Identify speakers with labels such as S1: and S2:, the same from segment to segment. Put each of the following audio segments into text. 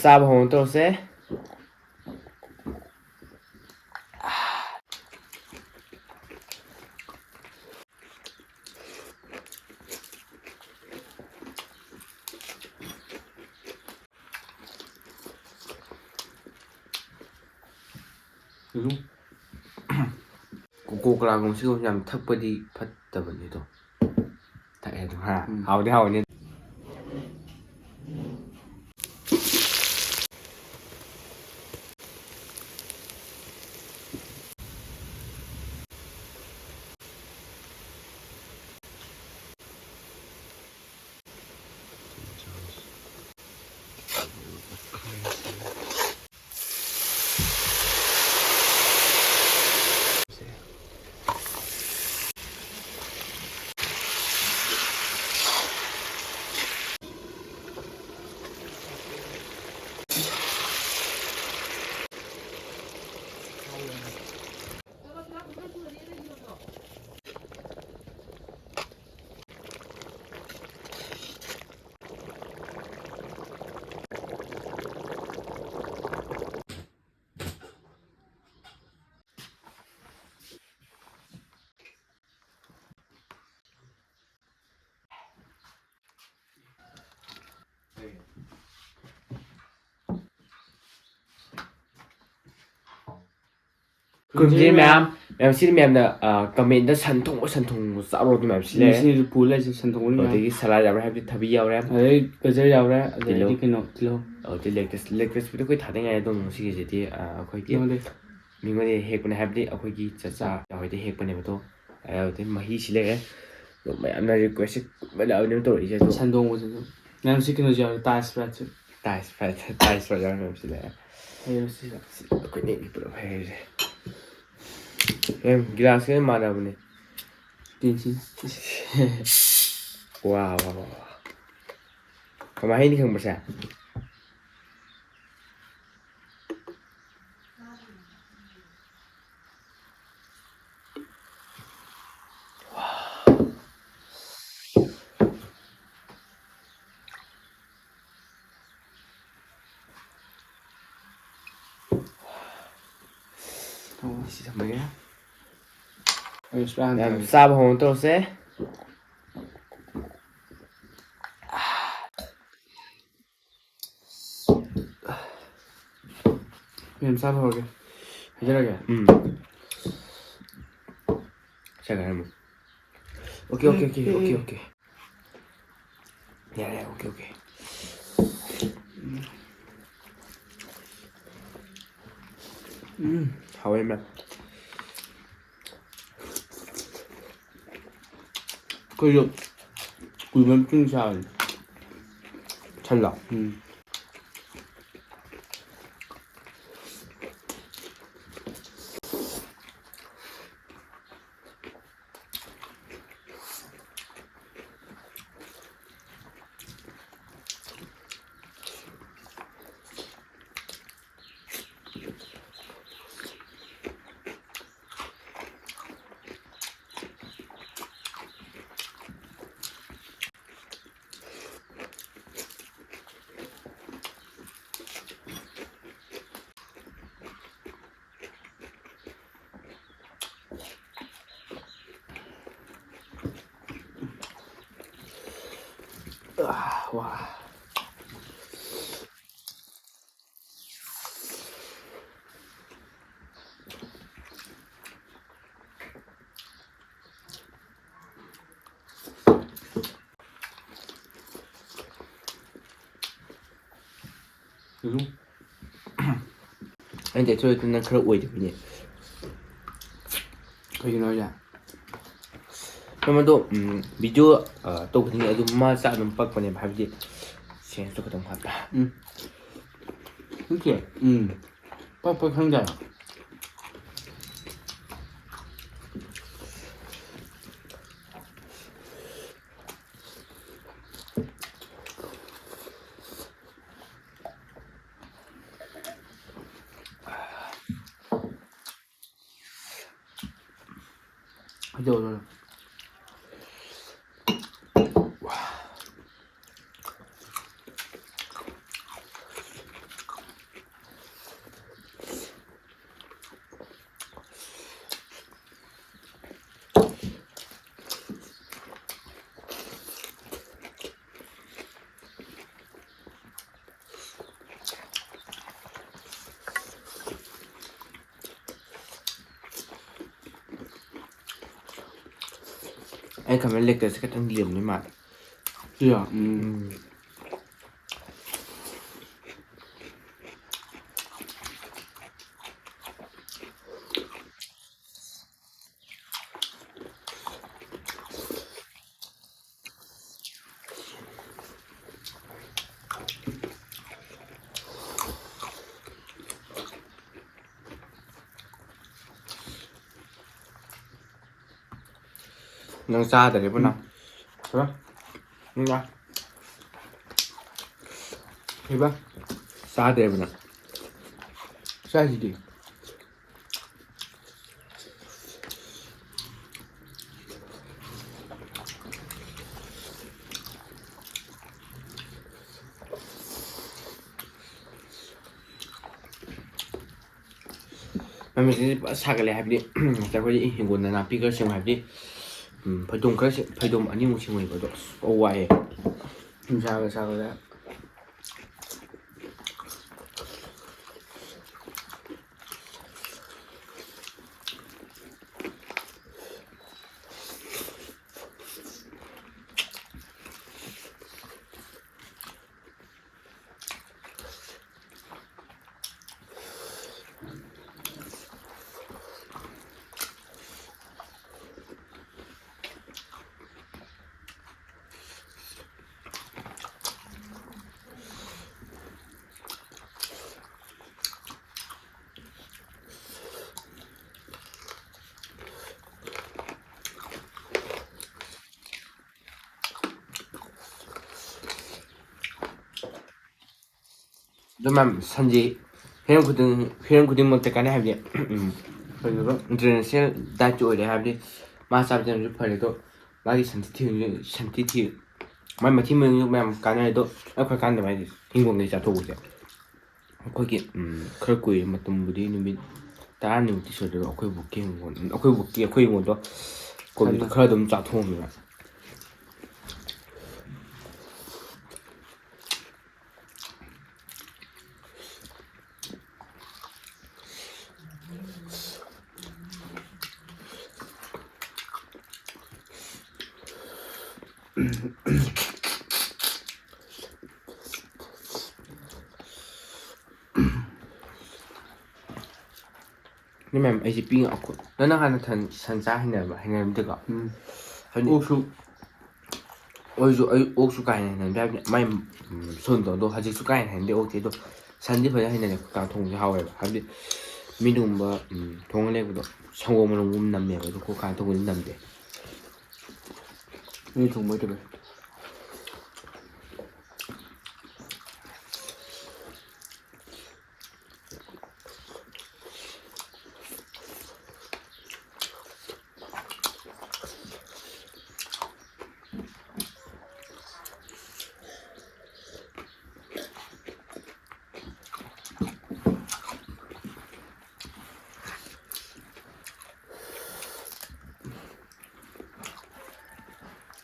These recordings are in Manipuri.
S1: ꯆꯥꯕ ꯍꯧꯅ ꯇꯧꯔꯁꯦ. ꯀꯣꯀꯣ ꯀꯣꯂꯥꯒꯨꯝꯕꯁꯤꯒꯨꯝꯕ ꯌꯥꯝ ꯊꯛꯄꯗꯤ ꯐꯠꯇꯕꯅꯤ ꯑꯗꯣ ꯊꯛꯑꯦ ꯑꯗꯨꯝ ꯍꯥꯎꯗꯤ ꯍꯥꯎꯅꯤ. ꯀꯨꯝꯁꯤ ꯃꯌꯥꯝ ꯁꯤ ꯃꯌꯥꯝꯅ ꯀꯃꯦꯟꯗ ꯁꯟ ꯊꯣꯡꯕ ꯆꯥꯔꯣ ꯃꯌꯥꯝ ꯁꯤ ꯂꯩꯔꯦ.
S2: ꯁꯤꯁꯨ ꯄꯨ ꯂꯩꯁꯦ ꯁꯟ ꯊꯣꯡꯕ
S1: ꯑꯗꯒꯤ ꯁꯂꯥꯗ ꯌꯥꯎꯔꯦ ꯍꯥꯏꯕꯗꯤ ꯊꯕꯤ ꯌꯥꯎꯔꯦ.
S2: ꯑꯗꯩ ꯒꯖꯔ ꯌꯥꯎꯔꯦ. ꯑꯗꯩꯗꯤ ꯀꯩꯅꯣ ꯇꯤꯜꯍꯧ.
S1: ꯑꯗꯨꯗꯤ ꯂꯦꯛꯇꯁꯄꯨꯗꯤ ꯑꯩꯈꯣꯏ ꯊꯥꯗꯉꯥꯏ ꯑꯗꯨꯝ ꯁꯤꯒꯤꯁꯤꯗꯤ ꯑꯩꯈꯣꯏꯒꯤ ꯃꯤꯉꯣꯟꯗ ꯍꯦꯛꯄꯅꯦ ꯍꯥꯏꯕꯗꯤ ꯑꯩꯈꯣꯏꯒꯤ ꯆꯥꯆꯥ ꯌꯥꯎꯋꯦꯗꯤ ꯍꯦꯛꯄꯅꯦꯕ ꯑꯗꯣ ꯑꯗꯨꯗꯤ ꯃꯍꯤꯁꯤ ꯂꯩꯔꯦ. ꯃꯌꯥꯝꯅ ꯔꯤꯀ꯭ꯋꯦꯁꯁꯦ ꯂꯥꯛꯑꯕꯅꯤꯅ ꯇꯧꯔꯛꯏꯁꯦ. ꯑꯗꯣ
S2: ꯁꯟ ꯊꯣꯡꯕꯁꯤꯁꯨ ꯃꯌꯥꯝ ꯁꯤ ꯀꯩꯅꯣꯁꯨ ꯌꯥꯎꯔꯦ.
S1: ꯇꯥꯏꯁ ꯌꯥꯎꯔꯦ ꯃꯌꯥꯝꯁꯤ ꯂꯩꯔꯦ. ꯑꯩꯈꯣꯏꯅꯤ ꯄꯨꯂꯞ ꯍꯩꯔꯤꯁꯦ. ꯒꯤꯂꯥꯁꯀ ꯃꯥꯟꯅꯕꯅꯦ. ꯋꯥ ꯀꯃꯥꯏ ꯍꯩꯅꯤ ꯈꯪꯕꯁꯦ. ꯁꯤ ꯊꯝꯃꯒꯦ. ꯆꯥꯕ ꯍꯧꯅ ꯇꯧꯔꯁꯦ.
S2: ꯃꯌꯥꯝ ꯆꯥꯕ ꯍꯧꯔꯒꯦ. ꯍꯥꯏꯖꯔꯒꯦ.
S1: ꯑꯣꯀꯦ. ꯌꯥꯔꯦ. ꯑꯣꯀꯦ. ꯍꯥꯎꯋꯦ ꯃꯌꯥꯝ.
S2: ꯑꯩꯈꯣꯏꯁꯨ ꯀꯨꯏꯕ ꯃꯇꯨꯡ ꯆꯥꯕꯅꯤ.
S1: ꯁꯟꯂꯣ? 와. ꯑꯩꯅ ꯑꯦꯛꯆꯨꯋꯦꯜ ꯈꯔ ꯑꯣꯏꯗꯕꯅꯦ.
S2: ꯀꯩꯒꯤꯅꯣ ꯍꯥꯏꯁꯦ?
S1: ꯃꯗꯣ ꯚꯤꯗꯤꯑꯣ ꯇꯧꯕꯗꯤꯉꯩ ꯑꯗꯨꯝ ꯃꯥ ꯆꯥꯛ ꯑꯗꯨꯝ ꯄꯛꯄꯅꯦꯕ ꯍꯥꯏꯕꯗꯤ ꯁꯦꯟꯁꯇꯣ ꯈꯤꯇꯪ ꯋꯥꯠꯄ.
S2: ꯅꯠꯇꯦ. ꯄꯛꯄ ꯈꯪꯗꯦ. ꯍꯥꯏꯗꯣꯛꯑꯣ.
S1: ꯑꯩ ꯈꯟꯕ ꯂꯦꯛꯇꯁꯦ ꯈꯤꯇꯪ ꯂꯦꯝꯅꯤ ꯃꯥꯜꯂꯦ
S2: ꯁꯤꯔꯣ
S1: ꯅꯪ ꯆꯥꯗꯔꯤꯕ ꯅꯪ ꯅꯪ
S2: ꯀꯩꯕ
S1: ꯆꯥꯗ꯭ꯔꯦꯕ ꯅꯪ
S2: ꯆꯥꯏꯁꯤꯗꯤ
S1: ꯃꯃꯤꯠꯁꯤꯗꯤ ꯄꯨꯔꯥ ꯁꯥꯒꯠꯂꯦ ꯍꯥꯏꯕꯗꯤ ꯑꯩꯈꯣꯏꯒꯤ ꯍꯤꯡꯒꯣꯜꯗ ꯅꯥꯄꯤ ꯈꯔ ꯁꯦꯡꯕ ꯍꯥꯏꯕꯗꯤ ꯐꯩꯗꯣꯝ ꯑꯅꯤꯃꯨꯛ ꯁꯦꯡꯉꯣꯏꯕ ꯑꯗꯣ ꯑꯁ ꯋꯥꯏꯑꯦ
S2: ꯅꯨꯡꯁꯥꯒ ꯁꯥꯒꯠꯂꯦ
S1: ꯑꯗꯨ ꯃꯌꯥꯝ ꯁꯟꯁꯤ ꯍꯤꯔꯝ ꯈꯨꯗꯤꯡꯃꯛꯇ ꯀꯥꯟꯅꯩ ꯍꯥꯏꯕꯗꯤ
S2: ꯀꯩꯅꯣꯒ
S1: ꯏꯟꯇꯔꯅꯦꯁꯅꯦꯜ ꯗꯥꯏꯠꯁꯨ ꯑꯣꯏꯔꯦ ꯍꯥꯏꯕꯗꯤ ꯃꯥ ꯆꯥꯕꯗꯁꯨ ꯐꯔꯦ ꯑꯗꯣ ꯃꯥꯒꯤ ꯁꯟꯊꯤ ꯃꯥꯏ ꯃꯊꯤ ꯃꯌꯨꯡꯁꯨ ꯃꯌꯥꯝ ꯀꯥꯟꯅꯔꯦ ꯑꯗꯣ ꯑꯩꯈꯣꯏ ꯀꯥꯟꯗꯕ ꯍꯥꯏꯗꯤ ꯍꯤꯡꯒꯣꯜꯗꯒꯤ ꯆꯥꯊꯣꯛꯄꯁꯦ ꯑꯩꯈꯣꯏꯒꯤ ꯈꯔ ꯀꯨꯏꯔꯦ ꯃꯇꯝꯕꯨꯗꯤ ꯅꯨꯃꯤꯠ 10ꯅꯤꯃꯨꯛꯇꯤ ꯁꯨꯗꯣꯏꯕ ꯑꯩꯈꯣꯏ ꯍꯤꯡꯒꯣꯜꯗꯣ ꯀꯣꯕꯤꯗꯣ
S2: ꯁꯟꯅ
S1: ꯈꯔ ꯑꯗꯨꯝ ꯆꯥꯊꯣꯛꯑꯝꯃꯦꯕ ꯅꯣꯏ ꯃꯌꯥꯝ ꯑꯩꯁꯦ ꯅꯪꯅ ꯍꯥꯟꯅ ꯁꯟ ꯆꯥ ꯍꯩꯅꯔꯝꯗꯦꯀꯣ ꯍꯥꯏꯗꯤ
S2: ꯑꯣꯛꯁꯨ
S1: ꯑꯩ ꯑꯣꯛꯁꯨ ꯀꯥ ꯍꯦꯟꯅ ꯍꯩꯅꯔꯝꯗꯦ ꯍꯥꯏꯕꯗꯤ ꯃꯥꯏ ꯁꯣꯟꯗꯣ ꯑꯗꯣ ꯍꯧꯖꯤꯛꯁꯨ ꯀꯥ ꯍꯦꯟꯅ ꯍꯩꯅꯗꯦ ꯑꯣꯛꯇꯤ ꯑꯗꯣ ꯁꯟꯗꯤ ꯐꯖꯅ ꯍꯩꯅꯔꯦ ꯀꯥꯡ ꯊꯣꯡꯕꯁꯦ ꯍꯥꯎꯋꯦꯕ ꯍꯥꯏꯕꯗꯤ ꯃꯤꯅꯨꯡꯒꯨꯝꯕ ꯊꯣꯡꯉ ꯂꯩꯕꯗꯣ ꯁꯪꯒꯣꯝ ꯃꯅꯨꯡꯒꯨꯝꯕ ꯅꯝꯃꯦꯕ ꯑꯗꯣ ꯀꯥꯡ ꯊꯣꯡꯕꯗꯤ ꯅꯝꯗꯦ
S2: ꯃꯤ ꯊꯣꯡꯕ ꯍꯩꯇꯕꯩ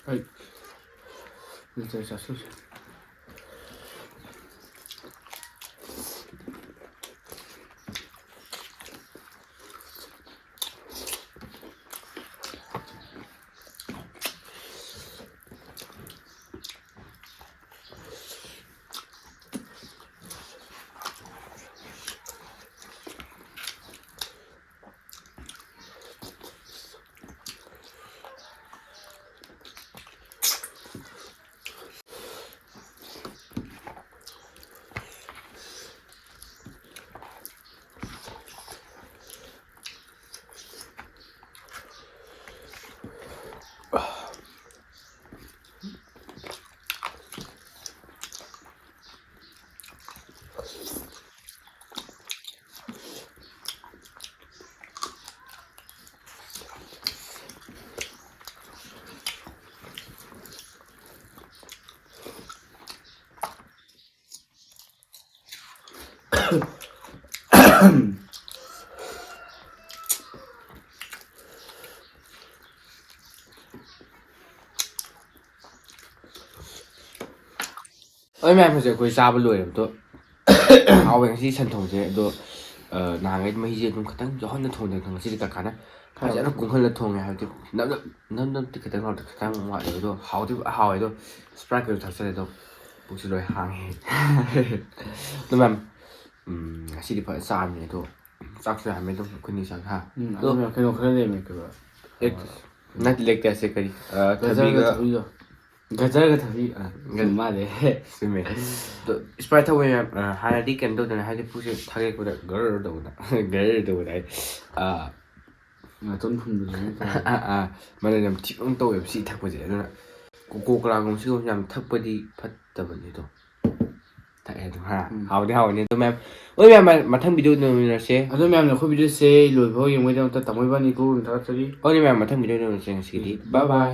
S2: ꯑꯩ ꯂꯤꯇꯔ ꯆꯥꯁꯤꯜꯂꯦ
S1: ꯃꯌꯥꯝ ꯍꯧꯖꯤꯛ ꯑꯩꯈꯣꯏ ꯆꯥꯕ ꯂꯣꯏꯔꯕꯗꯣ ꯍꯥꯎꯋꯦ ꯉꯁꯤ ꯁꯟ ꯊꯣꯡꯁꯦ ꯑꯗꯣ ꯅꯍꯥꯟꯒꯩ ꯃꯍꯤꯁꯦ ꯑꯗꯨꯝ ꯈꯤꯇꯪ ꯌꯥꯎꯍꯟꯅ ꯊꯣꯡꯗꯦ ꯉꯁꯤꯗꯤ ꯀꯀꯥꯅ ꯐꯖꯅ ꯀꯨꯡꯍꯜꯂ ꯊꯣꯡꯉꯦ ꯍꯥꯏꯕꯗꯤ ꯅꯞ ꯈꯤꯇꯪ ꯉꯥꯎꯇ ꯈꯤꯇꯪ ꯋꯥꯠꯂꯦꯕ ꯑꯗꯣ ꯍꯥꯎꯗꯤ ꯍꯥꯎꯋꯦ ꯑꯗꯣ ꯁ꯭ꯄ꯭ꯔꯥꯏꯠꯀꯁꯨ ꯊꯛꯆꯜꯂꯦ ꯑꯗꯣ ꯄꯨꯛꯁꯤ ꯂꯣꯏ ꯍꯥꯡꯉꯦ ꯑꯗꯣ ꯃꯌꯥꯝ ꯉꯁꯤꯗꯤ ꯐꯖꯅ ꯆꯥꯕꯅꯦ ꯑꯗꯣ ꯆꯥꯛꯁꯨ ꯌꯥꯝꯃꯦ ꯑꯗꯨꯝ ꯑꯩꯈꯣꯏꯅꯤ ꯆꯥꯛ ꯍꯥ
S2: ꯑꯗꯨ ꯀꯩꯅꯣ ꯈꯔ ꯂꯩꯔꯝꯃꯦ ꯀꯩꯕ
S1: ꯅꯠꯇꯦ ꯂꯦꯛ ꯇꯦꯁꯁꯦ ꯀꯔꯤ
S2: ꯒꯖꯔꯒ
S1: ꯊꯕꯤꯒ
S2: ꯊꯕꯤꯗꯣ ꯒꯖꯔꯒ ꯊꯕꯤ ꯃꯥꯜꯂꯦ
S1: ꯆꯨꯝꯃꯦ ꯑꯗꯣ ꯁ꯭ꯄ꯭ꯔꯥꯏꯠ ꯊꯛꯄ ꯃꯌꯥꯝ ꯍꯥꯟꯅꯗꯤ ꯀꯩꯅꯣ ꯇꯧꯗꯅ ꯍꯥꯏꯗꯤ ꯄꯨꯛꯁꯦ ꯊꯥꯒꯠꯄꯗ ꯒꯔ ꯇꯧꯕꯗ ꯒꯔ ꯇꯧꯕꯗ
S2: ꯉꯥꯇꯣꯟ ꯐꯨꯟꯕꯗꯣ ꯅꯠꯇ꯭ꯔꯒ
S1: ꯃꯅꯝ ꯌꯥꯝ ꯊꯤꯕ ꯑꯃ ꯇꯧꯋꯦꯕ ꯁꯤ ꯊꯛꯄꯁꯦ ꯑꯗꯨꯅ ꯀꯣꯀꯣ ꯀꯣꯂꯥꯒꯨꯝꯕ ꯁꯤꯒꯨꯝꯕꯁꯦ ꯌꯥꯝ ꯊꯛꯄꯗꯤ ꯐꯠꯇꯕꯅꯤ ꯑꯗꯣ ꯊꯛꯑꯦ ꯑꯗꯨꯝ ꯍꯥꯎꯗꯤ ꯍꯥꯎꯅꯤ ꯑꯗꯣ ꯃꯌꯥꯝ ꯍꯣꯏ ꯃꯌꯥꯝ ꯃꯊꯪ ꯚꯤꯗꯤꯑꯣ ꯎꯅꯔꯁꯦ
S2: ꯑꯗꯣ ꯃꯌꯥꯝꯅ ꯑꯩꯈꯣꯏ ꯚꯤꯗꯤꯑꯣꯁꯦ ꯂꯣꯏꯕꯐꯥꯎ ꯌꯦꯡꯕꯒꯤꯗꯃꯛꯇ ꯇꯥꯃꯣ ꯏꯕꯥꯅꯤ ꯊꯥꯒꯠꯆꯔꯤ
S1: ꯍꯣꯏ ꯃꯌꯥꯝ ꯃꯊꯪ ꯚꯤꯗꯤꯑꯣ ꯎꯅꯔꯁꯦ ꯉꯁꯤꯒꯤꯗꯤ ꯕꯥꯏ ꯕꯥꯏ